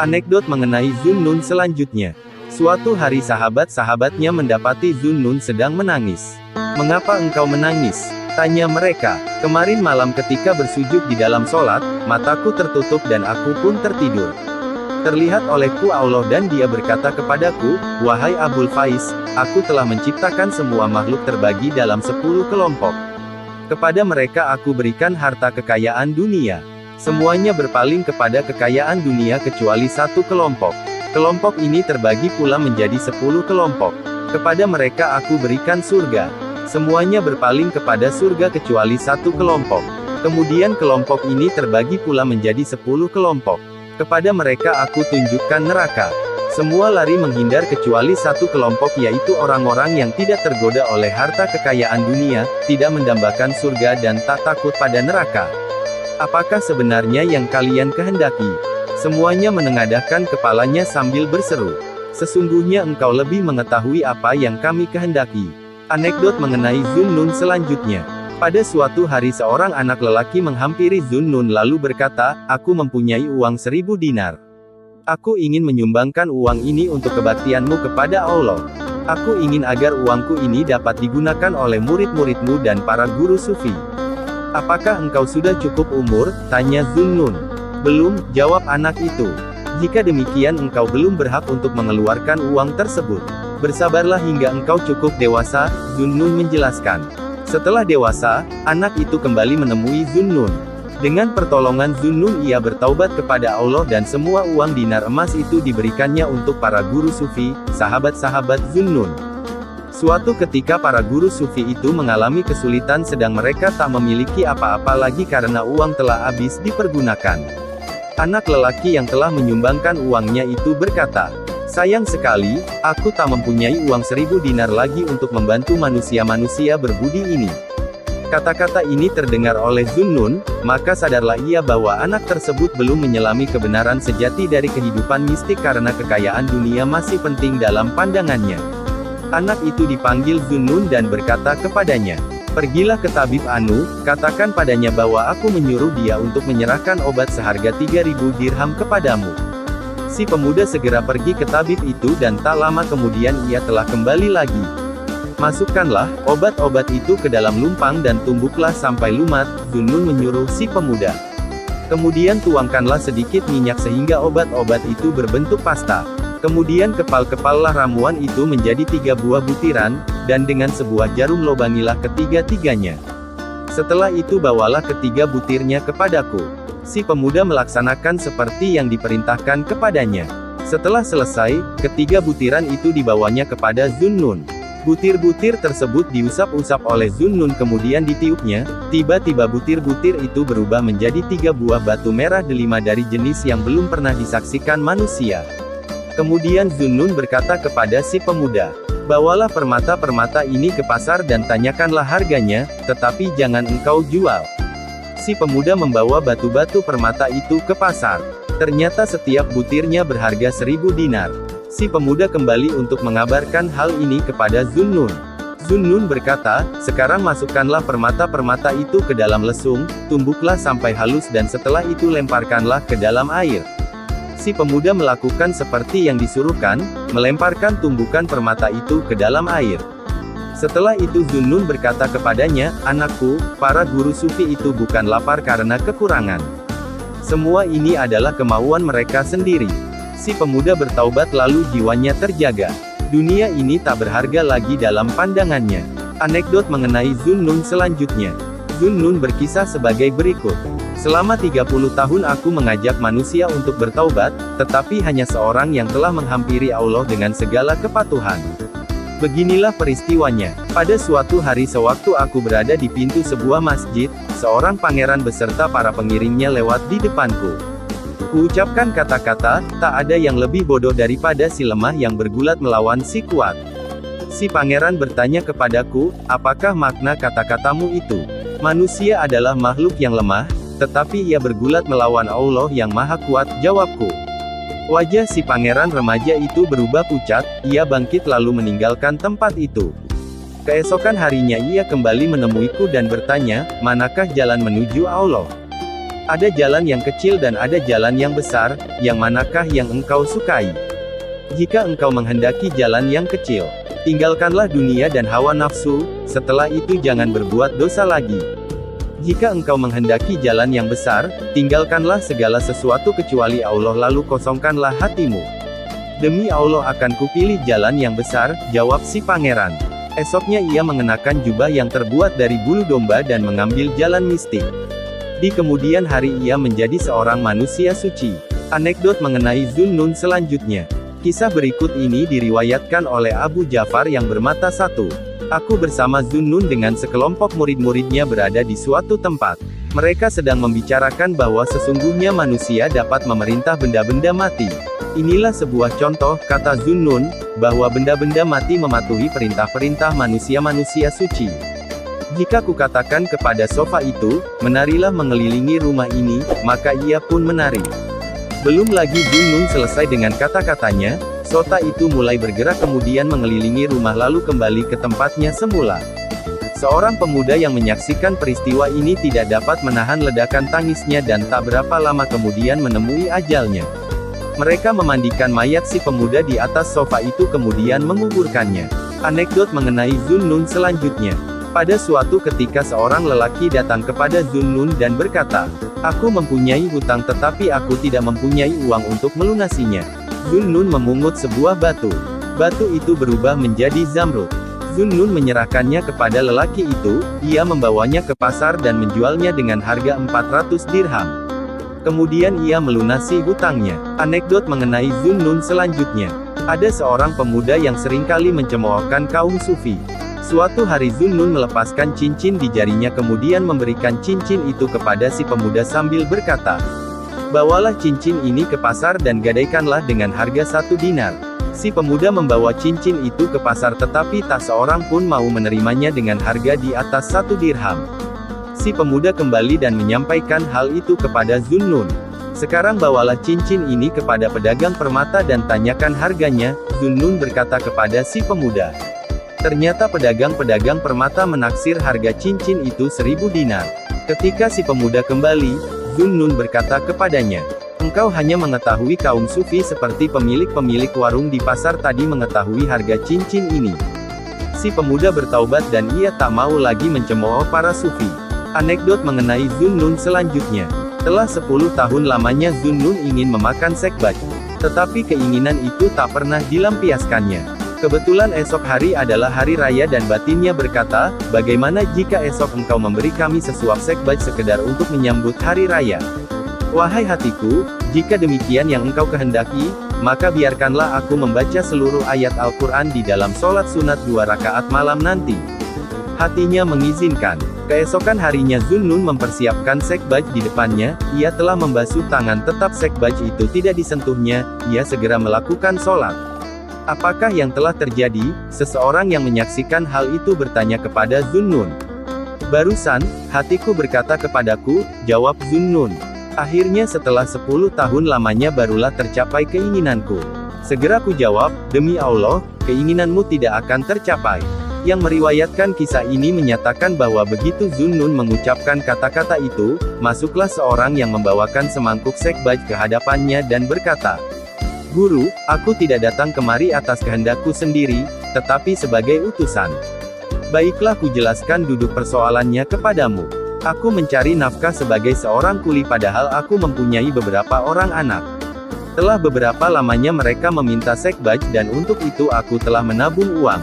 Anekdot mengenai Zunnun selanjutnya. Suatu hari sahabat-sahabatnya mendapati Zunnun sedang menangis. "Mengapa engkau menangis?" tanya mereka. "Kemarin malam ketika bersujud di dalam sholat, mataku tertutup dan aku pun tertidur. Terlihat olehku Allah dan Dia berkata kepadaku, 'Wahai Abul Faiz, aku telah menciptakan semua makhluk terbagi dalam 10 kelompok. Kepada mereka aku berikan harta kekayaan dunia. Semuanya berpaling kepada kekayaan dunia kecuali satu kelompok. Kelompok ini terbagi pula menjadi 10 kelompok. Kepada mereka aku berikan surga. Semuanya berpaling kepada surga kecuali satu kelompok. Kemudian kelompok ini terbagi pula menjadi 10 kelompok. Kepada mereka aku tunjukkan neraka. Semua lari menghindar kecuali satu kelompok, yaitu orang-orang yang tidak tergoda oleh harta kekayaan dunia, tidak mendambakan surga dan tak takut pada neraka. Apakah sebenarnya yang kalian kehendaki?" Semuanya menengadahkan kepalanya sambil berseru, "Sesungguhnya engkau lebih mengetahui apa yang kami kehendaki." Anekdot mengenai Zunnun selanjutnya. Pada suatu hari seorang anak lelaki menghampiri Zunnun lalu berkata, "Aku mempunyai uang 1000 dinar. Aku ingin menyumbangkan uang ini untuk kebaktianmu kepada Allah. Aku ingin agar uangku ini dapat digunakan oleh murid-muridmu dan para guru sufi." "Apakah engkau sudah cukup umur?" tanya Zunnun. "Belum," jawab anak itu. "Jika demikian engkau belum berhak untuk mengeluarkan uang tersebut. Bersabarlah hingga engkau cukup dewasa," Zunnun menjelaskan. Setelah dewasa, anak itu kembali menemui Zunnun. Dengan pertolongan Zunnun ia bertaubat kepada Allah dan semua uang dinar emas itu diberikannya untuk para guru sufi, sahabat-sahabat Zunnun. Suatu ketika para guru sufi itu mengalami kesulitan sedang mereka tak memiliki apa-apa lagi karena uang telah habis dipergunakan. Anak lelaki yang telah menyumbangkan uangnya itu berkata, "Sayang sekali, aku tak mempunyai uang 1000 dinar lagi untuk membantu manusia-manusia berbudi ini." Kata-kata ini terdengar oleh Zunnun, maka sadarlah ia bahwa anak tersebut belum menyelami kebenaran sejati dari kehidupan mistik karena kekayaan dunia masih penting dalam pandangannya. Anak itu dipanggil Zunnun dan berkata kepadanya, "Pergilah ke tabib Anu, katakan padanya bahwa aku menyuruh dia untuk menyerahkan obat seharga 3000 dirham kepadamu." Si pemuda segera pergi ke tabib itu dan tak lama kemudian ia telah kembali lagi. "Masukkanlah obat-obat itu ke dalam lumpang dan tumbuklah sampai lumat," Zunnun menyuruh si pemuda. "Kemudian tuangkanlah sedikit minyak sehingga obat-obat itu berbentuk pasta. Kemudian kepal-kepallah ramuan itu menjadi 3 buah butiran, dan dengan sebuah jarum lobangilah ketiga-tiganya. Setelah itu bawalah ketiga butirnya kepadaku." Si pemuda melaksanakan seperti yang diperintahkan kepadanya. Setelah selesai, ketiga butiran itu dibawanya kepada Zunnun. Butir-butir tersebut diusap-usap oleh Zunnun kemudian ditiupnya, tiba-tiba butir-butir itu berubah menjadi 3 buah batu merah delima dari jenis yang belum pernah disaksikan manusia. Kemudian Zunnun berkata kepada si pemuda, "Bawalah permata-permata ini ke pasar dan tanyakanlah harganya, tetapi jangan engkau jual." Si pemuda membawa batu-batu permata itu ke pasar. Ternyata setiap butirnya berharga 1000 dinar. Si pemuda kembali untuk mengabarkan hal ini kepada Zunnun. Zunnun berkata, "Sekarang masukkanlah permata-permata itu ke dalam lesung, tumbuklah sampai halus dan setelah itu lemparkanlah ke dalam air." Si pemuda melakukan seperti yang disuruhkan, melemparkan tumbukan permata itu ke dalam air. Setelah itu Zunnun berkata kepadanya, "Anakku, para guru sufi itu bukan lapar karena kekurangan. Semua ini adalah kemauan mereka sendiri." Si pemuda bertaubat lalu jiwanya terjaga. Dunia ini tak berharga lagi dalam pandangannya. Anekdot mengenai Zunnun selanjutnya. Zunnun berkisah sebagai berikut. "Selama 30 tahun aku mengajak manusia untuk bertaubat, tetapi hanya seorang yang telah menghampiri Allah dengan segala kepatuhan. Beginilah peristiwanya. Pada suatu hari sewaktu aku berada di pintu sebuah masjid, seorang pangeran beserta para pengiringnya lewat di depanku. Kuucapkan kata-kata, tak ada yang lebih bodoh daripada si lemah yang bergulat melawan si kuat. Si pangeran bertanya kepadaku, apakah makna kata-katamu itu? Manusia adalah makhluk yang lemah, tetapi ia bergulat melawan Allah yang maha kuat, jawabku. Wajah si pangeran remaja itu berubah pucat, ia bangkit lalu meninggalkan tempat itu. Keesokan harinya ia kembali menemuiku dan bertanya, manakah jalan menuju Allah? Ada jalan yang kecil dan ada jalan yang besar, yang manakah yang engkau sukai? Jika engkau menghendaki jalan yang kecil, tinggalkanlah dunia dan hawa nafsu, setelah itu jangan berbuat dosa lagi. Jika engkau menghendaki jalan yang besar, tinggalkanlah segala sesuatu kecuali Allah lalu kosongkanlah hatimu. Demi Allah akan kupilih jalan yang besar, jawab si pangeran. Esoknya ia mengenakan jubah yang terbuat dari bulu domba dan mengambil jalan mistik. Di kemudian hari ia menjadi seorang manusia suci. Anekdot mengenai Zunnun selanjutnya. Kisah berikut ini diriwayatkan oleh Abu Ja'far yang bermata satu. Aku bersama Zunnun dengan sekelompok murid-muridnya berada di suatu tempat. Mereka sedang membicarakan bahwa sesungguhnya manusia dapat memerintah benda-benda mati. Inilah sebuah contoh, kata Zunnun, bahwa benda-benda mati mematuhi perintah-perintah manusia-manusia suci. Jika kukatakan kepada sofa itu, menarilah mengelilingi rumah ini, maka ia pun menari. Belum lagi Zunnun selesai dengan kata-katanya, sota itu mulai bergerak kemudian mengelilingi rumah lalu kembali ke tempatnya semula. Seorang pemuda yang menyaksikan peristiwa ini tidak dapat menahan ledakan tangisnya dan tak berapa lama kemudian menemui ajalnya. Mereka memandikan mayat si pemuda di atas sofa itu kemudian menguburkannya. Anekdot mengenai Zunnun selanjutnya. Pada suatu ketika seorang lelaki datang kepada Zunnun dan berkata, "Aku mempunyai hutang tetapi aku tidak mempunyai uang untuk melunasinya." Zunnun memungut sebuah batu. Batu itu berubah menjadi zamrud. Zunnun menyerahkannya kepada lelaki itu, ia membawanya ke pasar dan menjualnya dengan harga 400 dirham. Kemudian ia melunasi hutangnya. Anekdot mengenai Zunnun selanjutnya. Ada seorang pemuda yang seringkali mencemoohkan kaum sufi. Suatu hari Zunnun melepaskan cincin di jarinya kemudian memberikan cincin itu kepada si pemuda sambil berkata, "Bawalah cincin ini ke pasar dan gadaikanlah dengan harga 1 dinar." Si pemuda membawa cincin itu ke pasar tetapi tak seorang pun mau menerimanya dengan harga di atas 1 dirham. Si pemuda kembali dan menyampaikan hal itu kepada Zunnun. "Sekarang bawalah cincin ini kepada pedagang permata dan tanyakan harganya." Zunnun berkata kepada si pemuda. Ternyata pedagang-pedagang permata menaksir harga cincin itu 1000 dinar. Ketika si pemuda kembali, Zunnun berkata kepadanya, "Engkau hanya mengetahui kaum sufi seperti pemilik-pemilik warung di pasar tadi mengetahui harga cincin ini." Si pemuda bertaubat dan ia tak mau lagi mencemooh para sufi. Anekdot mengenai Zunnun selanjutnya. Telah 10 tahun lamanya Zunnun ingin memakan sekbaj. Tetapi keinginan itu tak pernah dilampiaskannya. Kebetulan esok hari adalah hari raya dan batinnya berkata, "Bagaimana jika esok engkau memberi kami sesuap sekbaj sekedar untuk menyambut hari raya?" "Wahai hatiku, jika demikian yang engkau kehendaki, maka biarkanlah aku membaca seluruh ayat Al-Quran di dalam sholat sunat 2 rakaat malam nanti." Hatinya mengizinkan. Keesokan harinya Zunnun mempersiapkan sekbaj di depannya, ia telah membasuh tangan tetap sekbaj itu tidak disentuhnya, ia segera melakukan sholat. "Apakah yang telah terjadi?" Seseorang yang menyaksikan hal itu bertanya kepada Zunnun. "Barusan, hatiku berkata kepadaku," jawab Zunnun. "Akhirnya setelah 10 tahun lamanya barulah tercapai keinginanku." Segera ku jawab, "Demi Allah, keinginanmu tidak akan tercapai." Yang meriwayatkan kisah ini menyatakan bahwa begitu Zunnun mengucapkan kata-kata itu, masuklah seorang yang membawakan semangkuk sekbaj ke hadapannya dan berkata, "Guru, aku tidak datang kemari atas kehendakku sendiri, tetapi sebagai utusan. Baiklah ku jelaskan duduk persoalannya kepadamu. Aku mencari nafkah sebagai seorang kuli padahal aku mempunyai beberapa orang anak. Telah beberapa lamanya mereka meminta sekbaj dan untuk itu aku telah menabung uang.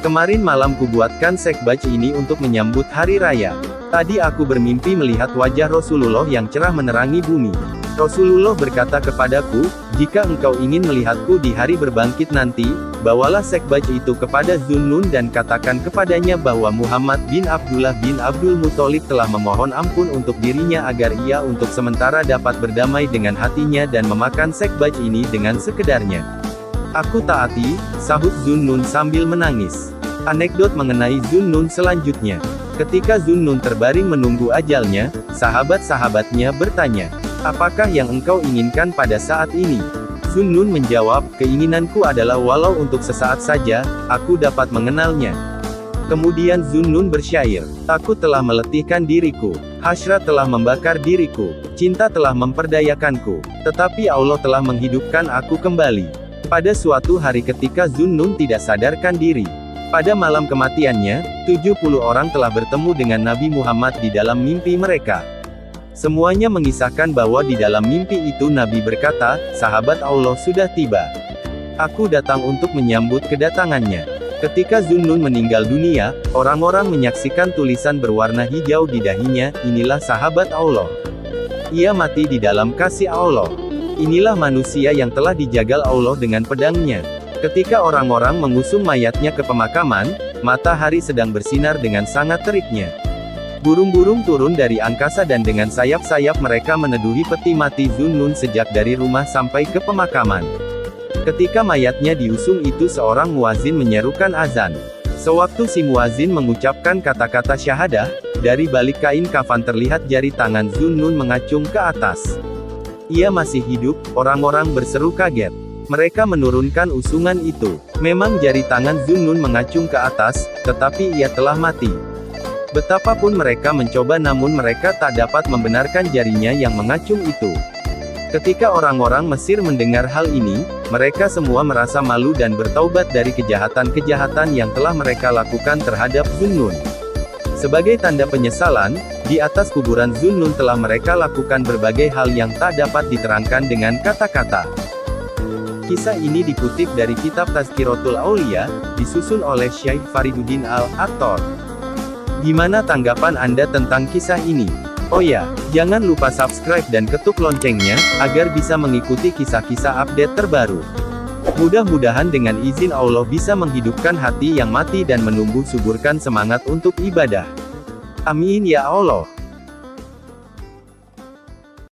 Kemarin malam kubuatkan sekbaj ini untuk menyambut hari raya. Tadi aku bermimpi melihat wajah Rasulullah yang cerah menerangi bumi. Rasulullah berkata kepadaku, jika engkau ingin melihatku di hari berbangkit nanti, bawalah sekbaj itu kepada Zunnun dan katakan kepadanya bahwa Muhammad bin Abdullah bin Abdul Muthalib telah memohon ampun untuk dirinya agar ia untuk sementara dapat berdamai dengan hatinya dan memakan sekbaj ini dengan sekedarnya. Aku taati, sahut Zunnun sambil menangis. Anekdot mengenai Zunnun selanjutnya. Ketika Zunnun terbaring menunggu ajalnya, sahabat-sahabatnya bertanya, apakah yang engkau inginkan pada saat ini? Zunnun menjawab, keinginanku adalah walau untuk sesaat saja, aku dapat mengenalnya. Kemudian Zunnun bersyair, "Takut telah meletihkan diriku, hasrat telah membakar diriku, cinta telah memperdayakanku, tetapi Allah telah menghidupkan aku kembali." Pada suatu hari ketika Zunnun tidak sadarkan diri, pada malam kematiannya, 70 orang telah bertemu dengan Nabi Muhammad di dalam mimpi mereka. Semuanya mengisahkan bahwa di dalam mimpi itu Nabi berkata, "Sahabat Allah sudah tiba. Aku datang untuk menyambut kedatangannya." Ketika Zunnun meninggal dunia, orang-orang menyaksikan tulisan berwarna hijau di dahinya, "Inilah sahabat Allah. Ia mati di dalam kasih Allah. Inilah manusia yang telah dijagal Allah dengan pedangnya." Ketika orang-orang mengusung mayatnya ke pemakaman, matahari sedang bersinar dengan sangat teriknya. Burung-burung turun dari angkasa dan dengan sayap-sayap mereka meneduhi peti mati Zunnun sejak dari rumah sampai ke pemakaman. Ketika mayatnya diusung itu seorang muazin menyerukan azan. Sewaktu si muazin mengucapkan kata-kata syahadah, dari balik kain kafan terlihat jari tangan Zunnun mengacung ke atas. "Ia masih hidup," orang-orang berseru kaget. Mereka menurunkan usungan itu. Memang jari tangan Zunnun mengacung ke atas, tetapi ia telah mati. Betapapun mereka mencoba namun mereka tak dapat membenarkan jarinya yang mengacung itu. Ketika orang-orang Mesir mendengar hal ini, mereka semua merasa malu dan bertaubat dari kejahatan-kejahatan yang telah mereka lakukan terhadap Zunnun. Sebagai tanda penyesalan, di atas kuburan Zunnun telah mereka lakukan berbagai hal yang tak dapat diterangkan dengan kata-kata. Kisah ini dikutip dari kitab Tazkiratul Aulia, disusun oleh Syekh Fariduddin Al-Attar. Gimana tanggapan Anda tentang kisah ini? Oh ya, jangan lupa subscribe dan ketuk loncengnya, agar bisa mengikuti kisah-kisah update terbaru. Mudah-mudahan dengan izin Allah bisa menghidupkan hati yang mati dan menumbuh suburkan semangat untuk ibadah. Amin ya Allah.